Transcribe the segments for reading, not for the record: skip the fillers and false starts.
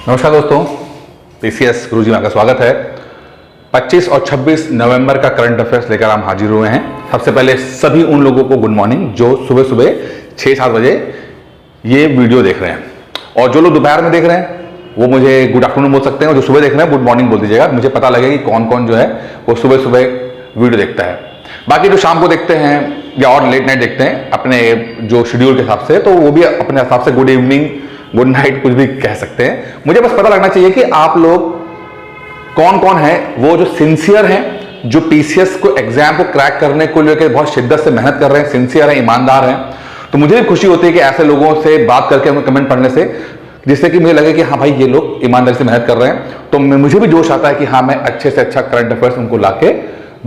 नमस्कार दोस्तों, पीसीएस गुरुजी में आपका स्वागत है। 25 और 26 नवंबर का करंट अफेयर्स लेकर हम हाजिर हुए हैं। सबसे पहले सभी उन लोगों को गुड मॉर्निंग जो सुबह सुबह 6-7 बजे ये वीडियो देख रहे हैं, और जो लोग दोपहर में देख रहे हैं वो मुझे गुड आफ्टरनून बोल सकते हैं, और जो सुबह देख रहे हैं गुड मॉर्निंग बोल दीजिएगा। मुझे पता लगेगा कि कौन कौन जो है वो सुबह सुबह वीडियो देखता है। बाकी जो शाम को देखते हैं या और लेट नाइट देखते हैं अपने जो शेड्यूल के हिसाब से, तो वो भी अपने हिसाब से गुड इवनिंग गुड नाइट कुछ भी कह सकते हैं। मुझे बस पता लगना चाहिए कि आप लोग कौन कौन है वो जो सिंसियर हैं, जो पीसीएस को एग्जाम को क्रैक करने को लेकर बहुत शिद्दत से मेहनत कर रहे हैं, सिंसियर हैं, ईमानदार हैं। तो मुझे भी खुशी होती है कि ऐसे लोगों से बात करके, उनके कमेंट पढ़ने से, जिससे कि मुझे लगे कि हाँ भाई ये लोग ईमानदारी से मेहनत कर रहे हैं। तो मुझे भी जोश आता है कि हाँ मैं अच्छे से अच्छा करंट अफेयर्स उनको लाके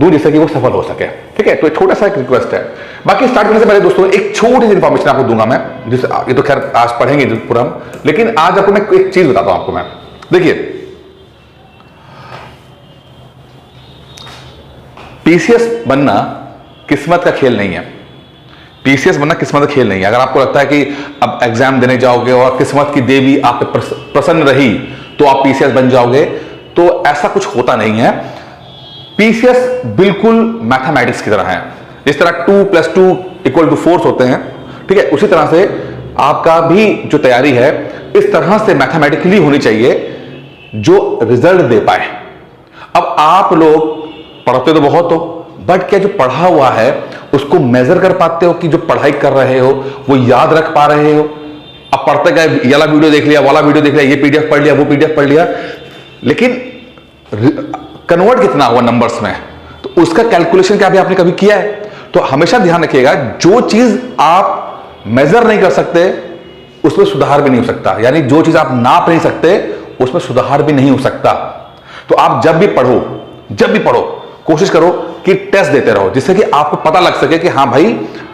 दूं जिससे कि वो सफल हो सके। ठीक है, तो एक छोटा सा एक रिक्वेस्ट है। बाकी स्टार्ट करने से पहले दोस्तों एक छोटी सी इंफॉर्मेशन आपको दूंगा मैं, जिससे ये तो खैर आज पढ़ेंगे पूरा हम, लेकिन आज आपको मैं एक चीज बताता हूं आपको मैं। देखिए, पीसीएस बनना किस्मत का खेल नहीं है। पीसीएस बनना किस्मत का खेल नहीं है। अगर आपको लगता है कि अब एग्जाम देने जाओगे और किस्मत की देवी आप पे प्रसन्न रही तो आप पीसीएस बन जाओगे, तो ऐसा कुछ होता नहीं है। पीसीएस बिल्कुल मैथमेटिक्स की तरह है। जिस तरह 2 + 2 = 4 होते हैं, ठीक है, उसी तरह से आपका भी जो तैयारी है इस तरह से मैथमेटिकली होनी चाहिए जो रिजल्ट दे पाए। अब आप लोग पढ़ते तो बहुत हो, बट क्या जो पढ़ा हुआ है उसको मेजर कर पाते हो कि जो पढ़ाई कर रहे हो वो याद रख पा रहे हो? अब पढ़ते गए, ये वाला वीडियो देख लिया, वाला वीडियो देख लिया, ये पीडीएफ पढ़ लिया, वो पीडीएफ पढ़ लिया, लेकिन कन्वर्ट कितना हुआ नंबर्स में, तो उसका कैलकुलेशन क्या भी आपने कभी किया है? तो हमेशा ध्यान रखिएगा, जो चीज आप मेजर नहीं कर सकते उसमें सुधार भी नहीं हो सकता। यानी जो चीज आप नाप नहीं सकते उसमें सुधार भी नहीं हो सकता। तो आप जब भी पढ़ो कोशिश करो कि टेस्ट देते रहो, जिससे कि आपको पता लग सके कि हाँ भाई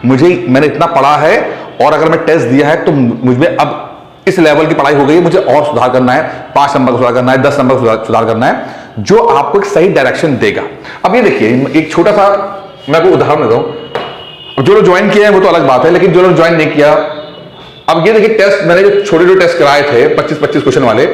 मैंने इतना पढ़ा है, और अगर मैं टेस्ट दिया है तो मुझमें अब इस लेवल की पढ़ाई हो गई है, मुझे और सुधार करना है, 5 नंबर का सुधार करना है, 10 नंबर का सुधार करना है, जो आपको एक सही डायरेक्शन देगा। अब ये देखिए, एक छोटा सा मैं आपको उदाहरण देता हूं। जो लोग ज्वाइन किए हैं वो तो अलग बात है, लेकिन जो लोग ज्वाइन नहीं किया, अब ये देखिए टेस्ट मैंने जो छोटे टेस्ट कराए थे 25-25 क्वेश्चन वाले,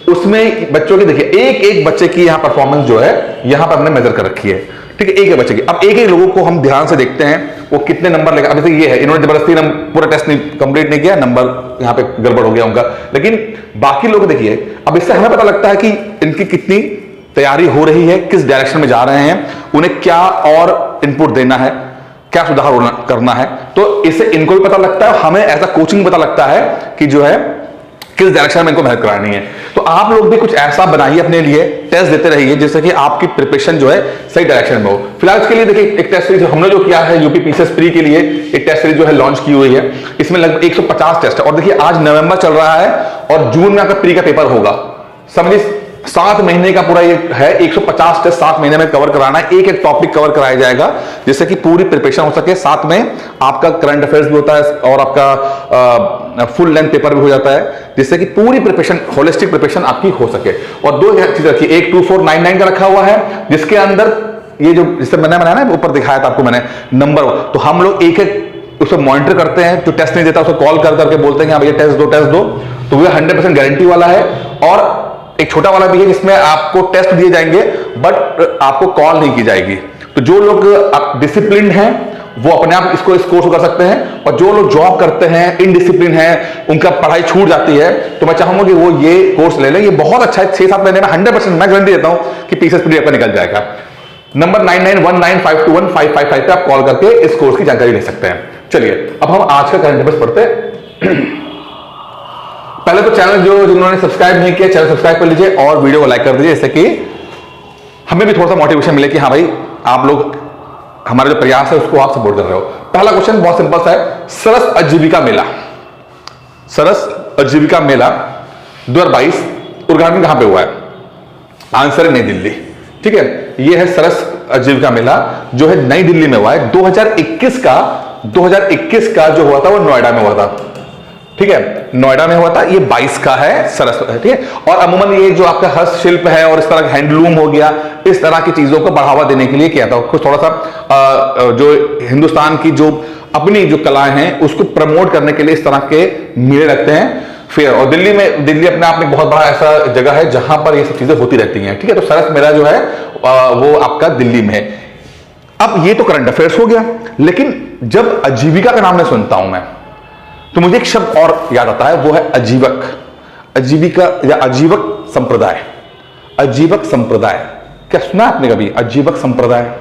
उसमें बच्चों की देखिए एक बच्चे की यहां परफॉर्मेंस जो है यहां पर हमने मेजर कर रखी है। ठीक है, एक बच्चे की। अब एक लोगों को हम ध्यान से देखते हैं वो कितने नंबर लेगा। अब जैसे ये है, इन्होंने जबरदस्ती पूरा टेस्ट नहीं कंप्लीट नहीं किया, नंबर यहां पे गड़बड़ हो गया उनका। लेकिन बाकी लोग देखिए, अब इससे हमें पता लगता है कि इनकी कितनी तैयारी हो रही है, किस डायरेक्शन में जा रहे हैं, उन्हें क्या और इनपुट देना है, क्या सुधार करना है। तो इससे इनको भी पता लगता है, हमें ऐसा कोचिंग पता लगता है कि जो है किस डायरेक्शन में इनको मेहनत करानी है। तो आप लोग भी कुछ ऐसा बनाइए अपने लिए, टेस्ट देते रहिए, जिससे कि आपकी प्रिपरेशन जो है सही डायरेक्शन में हो। फिलहाल इसके लिए देखिए एक टेस्ट सीरीज हमने जो किया है यूपी पीसीएस प्री के लिए, एक टेस्ट सीरीज जो है लॉन्च की हुई है। इसमें लगभग 150 टेस्ट है, और देखिए आज नवंबर चल रहा है और जून में आपका प्री का पेपर होगा। समझिए 7 महीने का पूरा ये है, 150 टेस्ट 7 महीने में कवर कराना है, एक टॉपिक कवर कराया जाएगा, जिससे कि पूरी प्रिपरेशन हो सके। साथ में आपका करंट अफेयर्स भी होता है और आपका फुल लेंथ पेपर भी हो जाता है, जिससे कि पूरी प्रिपरेशन, होलिस्टिक प्रिपरेशन आपकी हो सके। और 2 चीज रखिए, एक 2499 का रखा हुआ है, जिसके अंदर ये जो जिससे मैंने बनाया ना, ऊपर दिखाया था आपको मैंने नंबर, तो हम लोग एक उसको मॉनिटर करते हैं। जो टेस्ट नहीं देता उसको कॉल करके बोलते हैं कि हाँ भैया टेस्ट दो, तो वो 100% गारंटी वाला है। और एक छोटा वाला भी है जिसमें आपको टेस्ट दिए जाएंगे बट आपको कॉल नहीं की जाएगी। तो जो लोग डिसिप्लिन हैं वो अपने आप इसको इस कोर्स को कर सकते हैं, और जो लोग जॉब करते हैं, इनडिसिप्लिन है, उनका पढ़ाई छूट जाती है, तो मैं चाहूंगा कि वो ये कोर्स ले लें। ये बहुत अच्छा है, 6-7 महीने में 100% मैं गारंटी देता हूं कि पीसीएस पीडीएफ निकल जाएगा। नंबर 9919521555 पे आप कॉल करके इस कोर्स की जानकारी ले सकते हैं। चलिए अब हम आज का करंट अफेयर्स पढ़ते हैं। पहले तो चैनल जिन्होंने सब्सक्राइब नहीं किया, चैनल सब्सक्राइब कर लीजिए और वीडियो को लाइक कर दीजिए, जिससे कि हमें भी थोड़ा सा मोटिवेशन मिले कि हाँ भाई आप लोग हमारा जो प्रयास है उसको आप सपोर्ट कर रहे हो। पहला क्वेश्चन बहुत सिंपल सा है, सरस आजीविका मेला 2022 उद्घाटन कहां पे हुआ है? आंसर है नई दिल्ली। ठीक है, ये है सरस आजीविका मेला जो है नई दिल्ली में हुआ है। 2021 का जो हुआ था वो नोएडा में हुआ था। ठीक है, नोएडा में हुआ था। ये 22 का है सरस। ठीक है, और अमूमन ये जो आपका हस्तशिल्प है और इस तरह का हैंडलूम हो गया, इस तरह की चीजों को बढ़ावा देने के लिए किया था। कुछ थोड़ा सा जो हिंदुस्तान की जो अपनी जो कलाएं हैं उसको प्रमोट करने के लिए इस तरह के मेले लगते हैं। फेयर। और दिल्ली अपने आप में बहुत बड़ा ऐसा जगह है जहां पर ये सब चीजें होती रहती हैं, ठीक है। तो सरस मेला जो है वो आपका दिल्ली में है। अब ये तो करंट अफेयर्स हो गया, लेकिन जब आजीविका का नाम मैं सुनता हूं मैं, तो मुझे एक शब्द और याद आता है, वो है आजीवक। आजीविका या आजीवक संप्रदाय। आजीवक संप्रदाय, क्या सुना आपने कभी आजीवक संप्रदाय?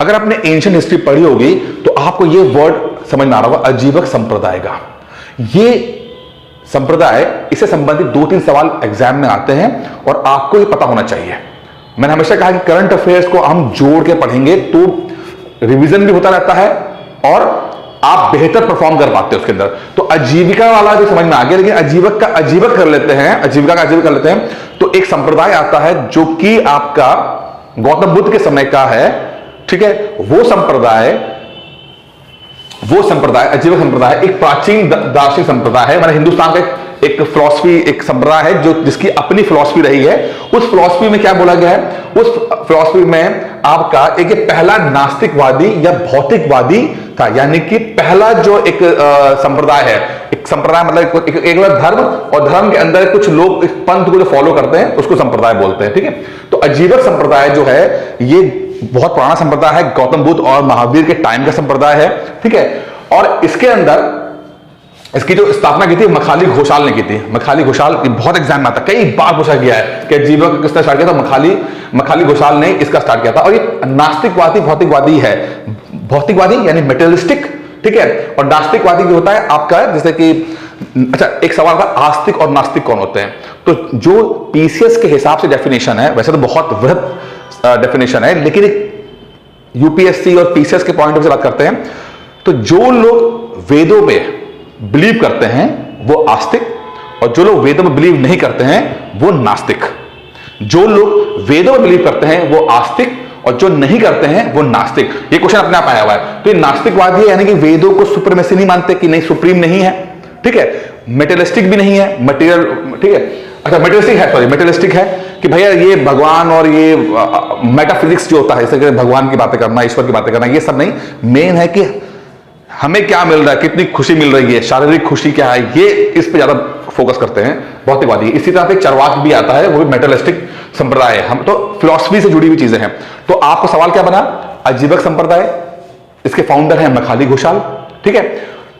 अगर आपने एंशिएंट हिस्ट्री पढ़ी होगी तो आपको ये वर्ड समझ में आ रहा होगा, आजीवक संप्रदाय का। ये संप्रदाय, इससे संबंधित 2-3 सवाल एग्जाम में आते हैं और आपको ये पता होना चाहिए। मैंने हमेशा कहा कि करंट अफेयर्स को हम जोड़ के पढ़ेंगे तो रिवीजन भी होता रहता है और आप बेहतर परफॉर्म कर पाते हैं उसके अंदर। तो आजीविका वाला जो समझ में आ गया, लेकिन आजीवक का आजीवक कर लेते हैं, आजीविका का आजीवक कर लेते हैं। तो एक संप्रदाय आता है जो कि आपका गौतम बुद्ध के समय का है, ठीक है। वो संप्रदाय आजीवक संप्रदाय एक प्राचीन दार्शनिक संप्रदाय है। हमारे हिंदुस्तान का एक फिलॉसफी, एक संप्रदाय है जो जिसकी अपनी फिलॉसफी रही है। उस फिलॉसफी में क्या बोला गया है, उस फिलॉसफी में आपका एक पहला नास्तिकवादी या भौतिकवादी था, यानी कि पहला जो एक संप्रदाय है, एक संप्रदाय मतलब एक धर्म, और धर्म के अंदर कुछ लोग इस पंथ को जो फॉलो करते हैं उसको संप्रदाय बोलते हैं, ठीक है। तो आजीवक संप्रदाय जो है ये बहुत पुराना संप्रदाय है, गौतम बुद्ध और महावीर के टाइम का संप्रदाय है, ठीक है। और इसके अंदर इसकी जो स्थापना की थी मखाली घोषाल ने की थी। मखाली घोषाल बहुत एग्जाम में आता, कई बार पूछा गया है कि आजीवक किसने स्टार्ट किया था, मखाली घोषाल ने इसका स्टार्ट किया था। और ये नास्तिकवादी भौतिकवादी है। भौतिकवादी यानी मेटेरियलिस्टिक, ठीक है। और नास्तिकवादी जो होता है आपका, जैसे कि अच्छा एक सवाल था, आस्तिक और नास्तिक कौन होते हैं? तो जो पीसीएस के हिसाब से डेफिनेशन है, वैसे तो बहुत वृहत डेफिनेशन है, लेकिन यूपीएससी और पीसीएस के पॉइंट ऑफ से बात करते हैं तो जो लोग वेदों में बिलीव करते हैं वो आस्तिक, और जो लोग वेदों में बिलीव नहीं करते हैं वो नास्तिक। जो लोग वेदों में बिलीव करते हैं वो आस्तिक, और जो नहीं करते हैं वो नास्तिक। ये क्वेश्चन अपने आप आया हुआ है। तो ये नास्तिकवादी है, यानी कि वेदों को सुप्रीमेसी नहीं मानते, कि नहीं सुप्रीम नहीं है, ठीक है। मेटेरियलिस्टिक भी नहीं है, मटेरियल, ठीक है। अच्छा मेटेरियलिस्टिक है कि भैया ये भगवान और ये मेटाफिजिक्स जो होता है, जैसे भगवान की बातें करना, ईश्वर की बातें करना, ये सब नहीं। मेन है कि हमें क्या मिल रहा है, कितनी खुशी मिल रही है, शारीरिक खुशी क्या है, ये इस पे ज्यादा फोकस करते हैं भौतिकवादी। इसी तरह से चरवाक भी आता है, वो भी मेटेरियलिस्टिक संप्रदाय है। हम तो फिलॉसफी से जुड़ी हुई चीजें हैं। तो आपको सवाल क्या बना, आजीवक संप्रदाय, इसके फाउंडर है मखाली घोषाल, ठीक है।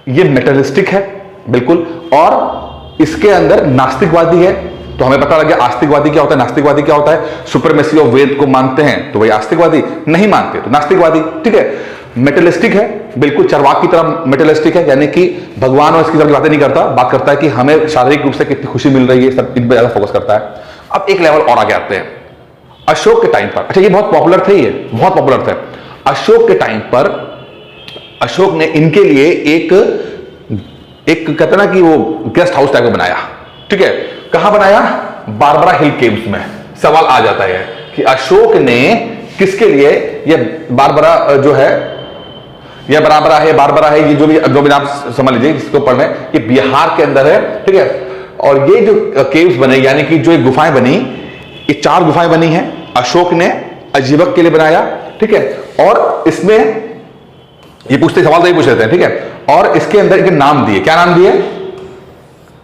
ये मेटेरियलिस्टिक है बिल्कुल, और इसके अंदर नास्तिकवादी है। तो हमें पता लग गया आस्तिकवादी क्या होता है, नास्तिकवादी क्या होता है। सुपरमेसी ऑफ वेद को मानते हैं तो वही आस्तिकवादी, नहीं मानते तो नास्तिकवादी, ठीक है। मेटेरियलिस्टिक है बिल्कुल, चरवाक की तरह मेटेरियलिस्टिक है, यानी कि भगवान और इसकी तरह की बातें नहीं करता, बात करता है कि हमें शारीरिक रूप से कितनी खुशी मिल रही है, सब इन पर ज्यादा फोकस करता है। अब एक लेवल और आगे आते हैं, अशोक के टाइम पर। अच्छा ये बहुत पॉपुलर थे, ये बहुत पॉपुलर थे। अशोक के टाइम पर अशोक ने इनके लिए एक कहते ना कि वो गेस्ट हाउस टाइप का बनाया, ठीक है। कहां बनाया, बारबरा हिल केव्स में। सवाल आ जाता है कि अशोक ने किसके लिए ये बारबरा जो है, ये बारबरा है, ये जो भी आप समझ लीजिए, इसको पढ़ने, ये बिहार के अंदर है, ठीक है। और ये जो केव्स बने, यानी कि जो गुफाएं बनी, ये 4 गुफाएं बनी हैं, अशोक ने आजीवक के लिए बनाया, ठीक है। और इसमें ये पूछते सवाल तो ये पूछ लेते हैं, ठीक है। और इसके अंदर इनके नाम दिए, क्या नाम दिए,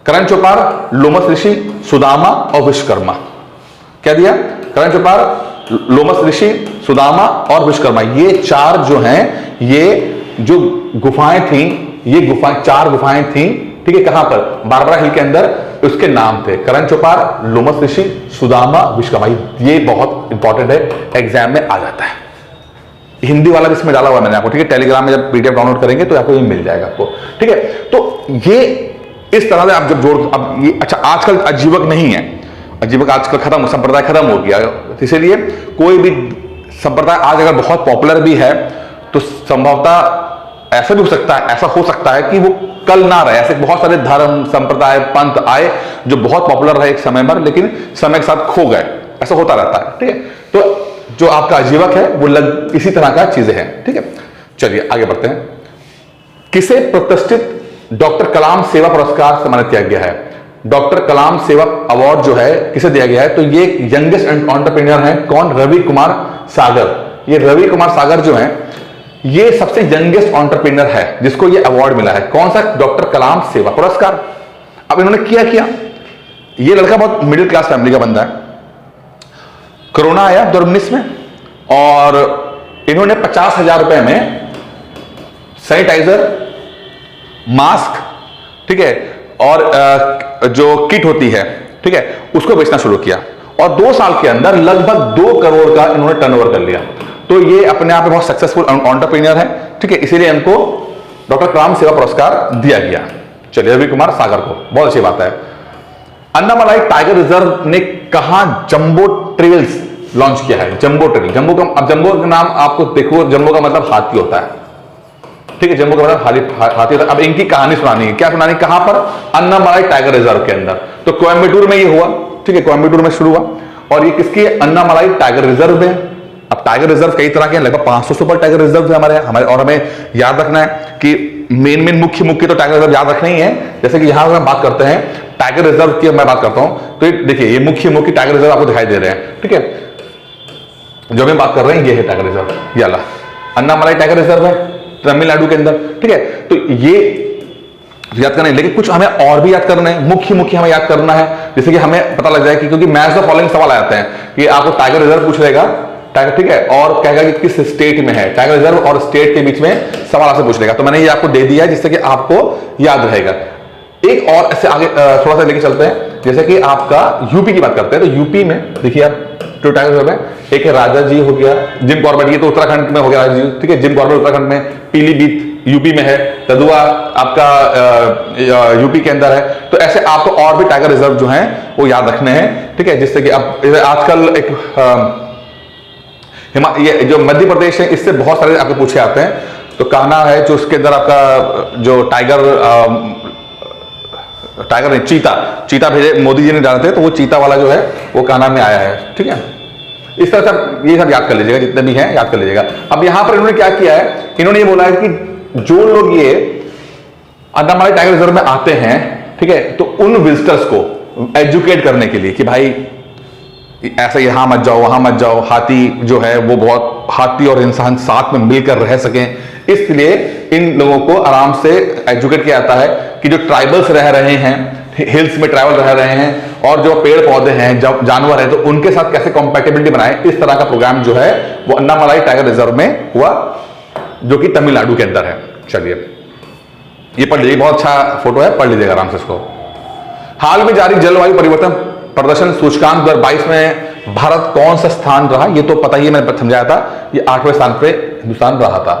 करण चौपार, लोमस ऋषि, सुदामा और विश्वकर्मा। क्या दिया, करण चौपार, लोमस ऋषि, सुदामा और विश्वकर्मा। ये 4 जो हैं, ये जो गुफाएं थी, ये गुफाएं 4 गुफाएं थी, ठीक है। कहां पर, बारबरा हिल के अंदर। उसके नाम थे करण चौपार, लोमस ऋषि, सुदामा, विश्वकर्मा। ये बहुत इंपॉर्टेंट है, एग्जाम में आ जाता है। हिंदी वाला भी इसमें डाला हुआ मैंने आपको, ठीक है। टेलीग्राम में जब पीडीएफ डाउनलोड करेंगे तो आपको ये मिल जाएगा आपको, ठीक है। तो ये इस तरह से आप जब जोड़, अब ये अच्छा आजकल आजीवक नहीं है, आजीवक आजकल खत्म, संप्रदाय खत्म हो गया। इसीलिए कोई भी संप्रदाय आज अगर बहुत पॉपुलर भी है तो संभवतः ऐसा भी हो सकता है कि वो कल ना रहे। ऐसे बहुत सारे धर्म, संप्रदाय, पंथ आए जो बहुत पॉपुलर रहे एक समय पर, लेकिन समय के साथ खो गए। ऐसा होता रहता है, ठीक है। तो जो आपका आजीवक है वो इसी तरह का चीजें हैं, ठीक है। चलिए आगे बढ़ते हैं। किसे प्रतिष्ठित डॉक्टर कलाम सेवा पुरस्कार सम्मानित किया गया है? डॉक्टर कलाम सेवा अवार्ड जो है किसे दिया गया है? तो ये यंगेस्ट एंटरप्रेन्योर है, कौन? रवि कुमार सागर। ये रवि कुमार सागर जो है ये सबसे यंगेस्ट एंटरप्रेन्योर है जिसको ये अवार्ड मिला है। कौन सा? डॉक्टर कलाम सेवा पुरस्कार। अब इन्होंने क्या, ये लड़का बहुत मिडिल क्लास फैमिली का बंदा है। कोरोना आया 2019 में और इन्होंने 50,000 रुपए में सैनिटाइजर, मास्क, ठीक है, और जो किट होती है, ठीक है, उसको बेचना शुरू किया और 2 साल के अंदर लगभग 2 करोड़ का इन्होंने टर्नओवर कर लिया। तो ये अपने आप में बहुत सक्सेसफुल एंटरप्रेन्योर है, ठीक है, इसीलिए इनको डॉक्टर कलाम सेवा पुरस्कार दिया गया। चलिए, रवि कुमार सागर को, बहुत अच्छी बात है। अन्नामलाई टाइगर रिजर्व ने कहां जंबो ट्रेल्स लॉन्च किया है? जंबो ट्रेल, जंबो का नाम आपको देखो, जंबो का मतलब हाथी होता है, ठीक है, जंबो का मतलब हाथी होता है। अब इनकी कहानी सुनानी है, क्या सुनानी? कहां पर? अन्नामलाई टाइगर रिजर्व के अंदर। तो कोयम्बटूर में ये हुआ, ठीक है, कोयम्बटूर में शुरू हुआ और ये किसकी? अन्नामलाई टाइगर रिजर्व है। अब टाइगर रिजर्व कई तरह के हैं, लगभग 500 से ऊपर टाइगर रिजर्व है हमारे और हमें याद रखना है कि मेन मुख्य तो टाइगर रिजर्व याद रखना ही है। जैसे कि यहां हम बात करते हैं टाइगर रिजर्व की, मैं बात करता हूं तो देखिए ये मुख्य टाइगर रिजर्व आपको दिखाई दे रहे हैं, ठीक है, जो हम बात कर रहे हैं ये है टाइगर रिजर्व, ये अन्नामलाई टाइगर रिजर्व है तमिलनाडु के अंदर, ठीक है। तो ये याद करना है, लेकिन कुछ हमें और भी याद करना है, मुख्य हमें याद करना है, जैसे कि हमें पता लग जाए कि क्योंकि मैच द फॉलोइंग सवाल आ जाते हैं कि आपको टाइगर रिजर्व पूछ लेगा, टाइगर, ठीक है, और कहेगा कि किस स्टेट में है। टाइगर रिजर्व और स्टेट के बीच में सवाल आपसे पूछ लेगा, तो मैंने ये आपको दे दिया है जिससे कि आपको याद रहेगा। एक और ऐसे आगे थोड़ा सा लेके चलते हैं, जैसे कि आपका यूपी की बात करते हैं, तो यूपी में देखिए आप जो टाइगर रिजर्व है, एक है राजा जी हो गया, जिम कॉर्बेट, ये तो उत्तराखंड में हो गया राजा जी, ठीक है, जिम कॉर्बेट उत्तराखंड में, पीलीभीत यूपी में है, तदुआ आपका यूपी के अंदर है। तो ऐसे आपको और भी टाइगर रिजर्व जो हैं वो याद रखने हैं, ठीक है, जिससे कि अब आजकल एक ये जो मध्य प्रदेश है इससे बहुत सारे आपको पूछे आते हैं। तो कान्हा है जो उसके अंदर आपका जो टाइगर नहीं, चीता भेजे मोदी जी ने डाले थे, तो वो चीता वाला जो है वो कान्हा में आया है, ठीक है। इस तरह से ये सब याद कर लीजिएगा, जितने भी हैं याद कर लीजिएगा। अब यहां पर इन्होंने क्या किया है, इन्होंने ये बोला है कि जो लोग ये अन्नामलाई टाइगर रिजर्व में आते हैं, ठीक है, तो उन विजिटर्स को एजुकेट करने के लिए कि भाई ऐसा यहां मत जाओ, वहां मत जाओ, हाथी जो है वो बहुत, हाथी और इंसान साथ में मिलकर रह सकें, इसलिए इन लोगों को आराम से एजुकेट किया जाता है कि जो ट्राइबल्स रह रहे हैं, हिल्स में ट्राइबल रह रहे हैं और जो पेड़ पौधे हैं, जानवर हैं, तो उनके साथ कैसे कंपैटिबिलिटी बनाए, इस तरह का प्रोग्राम जो है वो अन्नामलाई टाइगर रिजर्व में हुआ, जो कि तमिलनाडु के अंदर है। चलिए ये पढ़ लीजिए, बहुत अच्छा फोटो है, पढ़ लीजिएगा आराम से इसको। हाल में जारी जलवायु परिवर्तन प्रदर्शन सूचकांक 2022 में भारत कौन सा स्थान रहा? ये तो पता ही, मैंने समझाया था, ये 8वें स्थान पे हिंदुस्तान रहा था।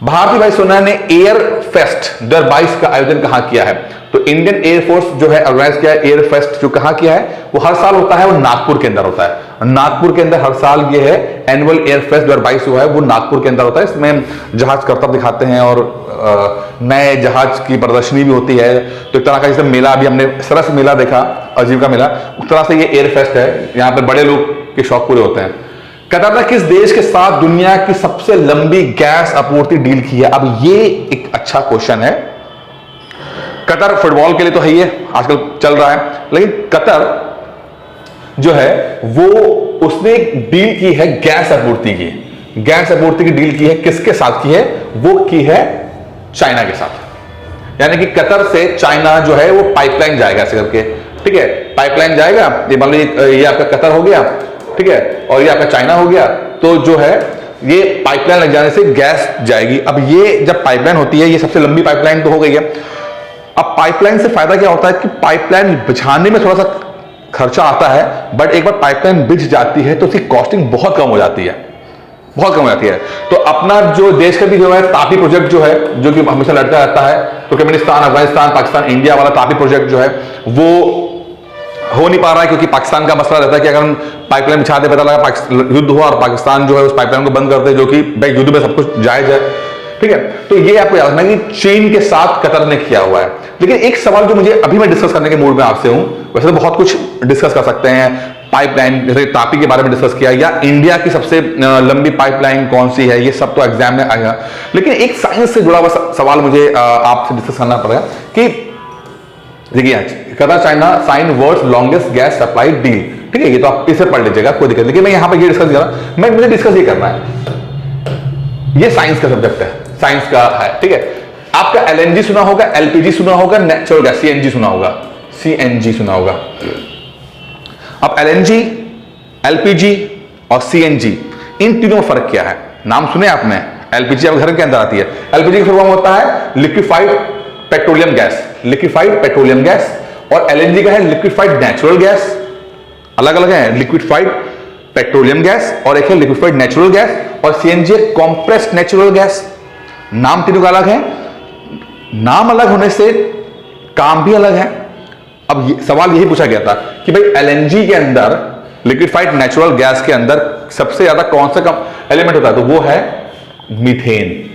भारतीय वायुसेना ने एयर फेस्ट 2022 का आयोजन कहां किया है? तो इंडियन एयरफोर्स जो है ऑर्गेनाइज किया है एयर फेस्ट, जो कहां किया है, वो हर साल होता है, वो नागपुर के अंदर होता है। नागपुर के अंदर हर साल ये है एनुअल एयर फेस्ट 2022 जो है वो नागपुर के अंदर होता है। इसमें जहाज करतब दिखाते हैं और नए जहाज की प्रदर्शनी भी होती है। तो एक तरह का जैसे मेला, अभी हमने सरस मेला देखा, आजीविका मेला, उस तरह से ये एयर फेस्ट है, यहाँ पे बड़े लोग के शौक पूरे होते हैं। कतर ने किस देश के साथ दुनिया की सबसे लंबी गैस आपूर्ति डील की है? अब ये एक अच्छा क्वेश्चन है। कतर फुटबॉल के लिए तो है ही है, आजकल चल रहा है, लेकिन कतर जो है वो उसने एक डील की है गैस आपूर्ति की, गैस आपूर्ति की डील की है, किसके साथ की है? वो की है चाइना के साथ। यानी कि कतर से चाइना जो है वो पाइपलाइन जाएगा ऐसे करके, ठीक है, पाइपलाइन जाएगा, ये मान लो ये आपका कतर हो गया, ठीक है, और ये आपका चाइना हो गया, तो जो है ये पाइपलाइन लग जाने से गैस जाएगी। अब ये जब पाइपलाइन होती है, ये सबसे लंबी पाइपलाइन तो हो गई है। अब पाइपलाइन से फायदा क्या होता है कि पाइपलाइन बिछाने में थोड़ा सा खर्चा आता है, बट एक बार पाइपलाइन बिछ जाती है तो उसकी कॉस्टिंग बहुत कम हो जाती है, बहुत कम हो जाती है। तो अपना जो देश का भी जो है तापी प्रोजेक्ट जो है, जो कि हमेशा लड़ता रहता है, तो तुर्कमेनिस्तान, अफगानिस्तान, पाकिस्तान, इंडिया वाला तापी प्रोजेक्ट जो है वो हो नहीं पा रहा है, क्योंकि पाकिस्तान का मसला रहता है कि अगर हम पाइपलाइन बिछाते, पता लगा युद्ध हुआ और पाकिस्तान जो है उस पाइपलाइन को बंद कर दे, जो कि भाई युद्ध में सब कुछ जायज है, ठीक है। तो ये आपको याद रखना है कि चीन के साथ कतर ने किया हुआ है। लेकिन एक सवाल जो मुझे अभी मैं डिस्कस करने के मूड में आपसे हूं, वैसे तो बहुत कुछ डिस्कस कर सकते हैं, पाइपलाइन जैसे तापी के बारे में डिस्कस किया, या इंडिया की सबसे लंबी पाइपलाइन कौन सी है, ये सब तो एग्जाम में आएगा। लेकिन एक साइंस से जुड़ा हुआ सवाल मुझे आपसे डिस्कस करना पड़ेगा कि देखिए Qatar China sign world's longest gas supply deal, ठीक है, ये तो आप इसे पढ़ लीजिएगा, कोई दिक्कत। लेकिन मैं यहां पर ये डिस्कस कर रहा मुझे डिस्कस ये करना है, ये साइंस का सब्जेक्ट है, साइंस का है, ठीक है। आपका एलएनजी सुना होगा, एलपीजी सुना होगा, नेचुरल गैस सीएनजी सुना होगा, सीएनजी सुना होगा। अब एलएनजी, एलपीजी और सीएनजी, इन तीनों में फर्क क्या है? नाम सुने आपने? एलपीजी आपके घर के अंदर आती है। एलपीजी का फुल फॉर्म होता है liquefied petroleum gas, liquefied petroleum gas. और एलएनजी का है लिक्विफाइड नेचुरल गैस। अलग अलग है, लिक्विफाइड पेट्रोलियम गैस और एक है लिक्विफाइड नेचुरल गैस। और सीएनजी कॉम्प्रेस्ड नेचुरल गैस। नाम तीनों का अलग है, नाम अलग होने से काम भी अलग है। अब सवाल यही पूछा गया था कि भाई एलएनजी के अंदर, लिक्विफाइड नेचुरल गैस के अंदर सबसे ज्यादा कौन सा एलिमेंट होता है? तो वो है मीथेन,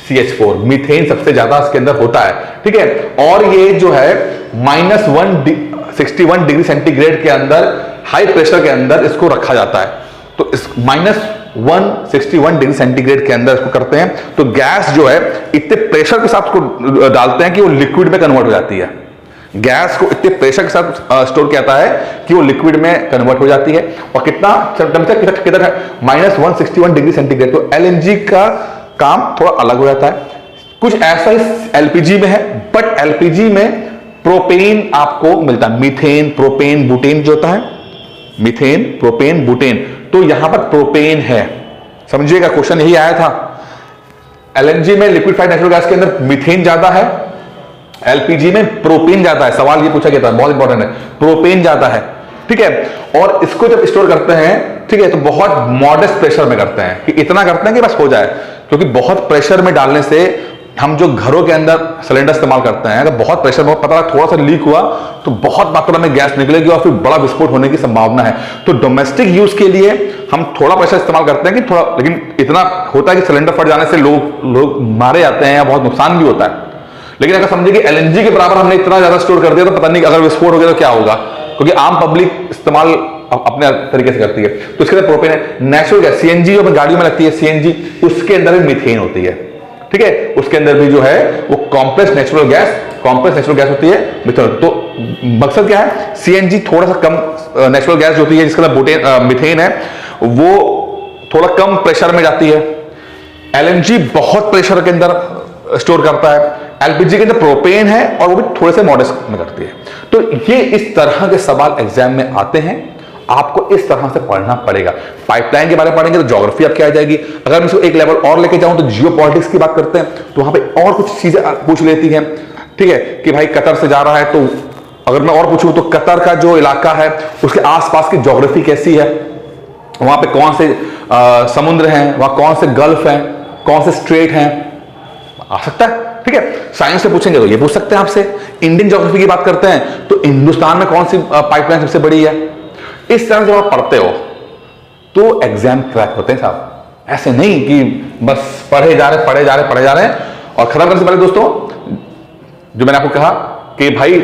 CH4। मीथेन सबसे ज्यादा इसके अंदर होता है, ठीक है। और ये जो है -161 डिग्री सेंटीग्रेड के अंदर, हाई प्रेशर के अंदर इसको रखा जाता है। तो इस -161 डिग्री सेंटीग्रेड के अंदर इसको करते हैं, तो गैस जो है इतने प्रेशर के साथ उसको डालते हैं कि वो लिक्विड में कन्वर्ट हो जाती है। गैस को इतने प्रेशर के साथ स्टोर किया जाता है कि वो लिक्विड में कन्वर्ट हो जाती है। और कितना टेम्परेचर, कितना है? -161 डिग्री सेंटीग्रेड। तो एलएनजी का काम थोड़ा अलग हो जाता है। कुछ ऐसा ही एलपीजी में है, बट एलपीजी में प्रोपेन आपको मिलता है। मीथेन, प्रोपेन, बुटेन जो होता है, मीथेन, प्रोपेन, बुटेन। तो यहां पर प्रोपेन है, समझिएगा, क्वेश्चन यही आया था। एलएनजी में, लिक्विफाइड नेचुरल गैस के अंदर मीथेन ज्यादा है, एलपीजी में प्रोपेन ज्यादा है। सवाल ये पूछा गया था, बहुत इंपॉर्टेंट है, प्रोपेन ज्यादा है, ठीक है। और इसको जब स्टोर करते हैं, ठीक है, तो बहुत मॉडेस्ट प्रेशर में करते हैं, कि इतना करते हैं कि बस हो जाए। क्योंकि बहुत प्रेशर में डालने से, हम जो घरों के अंदर सिलेंडर इस्तेमाल करते हैं, अगर बहुत प्रेशर में पता थोड़ा सा लीक हुआ तो बहुत मात्रा में गैस निकलेगी और फिर बड़ा विस्फोट होने की संभावना है। तो डोमेस्टिक यूज के लिए हम थोड़ा प्रेशर इस्तेमाल करते हैं कि थोड़ा, लेकिन इतना होता है कि सिलेंडर फट जाने से लोग मारे जाते हैं या बहुत नुकसान भी होता है। लेकिन अगर समझिए कि एलएनजी के बराबर हमने इतना ज्यादा स्टोर कर दिया, तो पता नहीं अगर विस्फोट हो गया तो क्या होगा, क्योंकि आम पब्लिक इस्तेमाल अपने तरीके से करती है। तो इसके अंदर प्रोपेन है। नेचुरल गैस, सीएनजी जो गाड़ियों में लगती है, सीएनजी, उसके अंदर भी मीथेन होती है, ठीक है। उसके अंदर भी जो है वो कॉम्प्रेस्ड नेचुरल गैस होती है, मीथेन। तो मकसद क्या है? सीएनजी थोड़ा सा कम नेचुरल गैस होती है, जिसके अंदर मीथेन है, वो थोड़ा कम प्रेशर में जाती है। एलएनजी बहुत प्रेशर के अंदर स्टोर करता है। एलपीजी के अंदर प्रोपेन है और वो भी थोड़े से मॉडेस्ट में करती है। तो ये इस तरह के सवाल एग्जाम में आते हैं, आपको इस तरह से पढ़ना पड़ेगा। पाइपलाइन के बारे में पढ़ेंगे तो ज्योग्राफी आपकी आ जाएगी। अगर मैं इसको एक लेवल और लेके जाऊं तो जियोपॉलिटिक्स की बात करते हैं, तो वहां पे और कुछ चीजें पूछ लेती हैं, ठीक है, कि भाई कतर से जा रहा है, तो अगर मैं और पूछूं तो कतर का जो इलाका है उसके आसपास की ज्योग्राफी कैसी है, वहां पे कौन से समुद्र हैं, वहां कौन से गल्फ हैं, कौन से स्ट्रेट हैं, आ सकता है, ठीक है। साइंस से पूछेंगे तो ये पूछ सकते हैं आपसे। इंडियन ज्योग्राफी की बात करते हैं तो हिंदुस्तान में कौन सी पाइपलाइन सबसे बड़ी है। इस तरह जब आप पढ़ते हो तो एग्जाम क्रैक होते हैं साहब। ऐसे नहीं कि बस पढ़े जा रहे हैं। और खत्म करने से पहले दोस्तों, जो मैंने आपको कहा कि भाई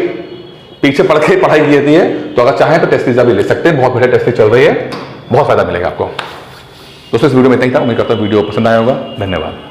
पीछे पढ़ के पढ़ाई की जाती है, तो अगर चाहें तो टेस्ट सीरीज भी ले सकते हैं, बहुत बढ़िया टेस्ट सीरीज चल रही है, बहुत फायदा मिलेगा आपको। दोस्तों इस वीडियो में इतना ही था। उम्मीद करता हूं वीडियो पसंद आया होगा। धन्यवाद।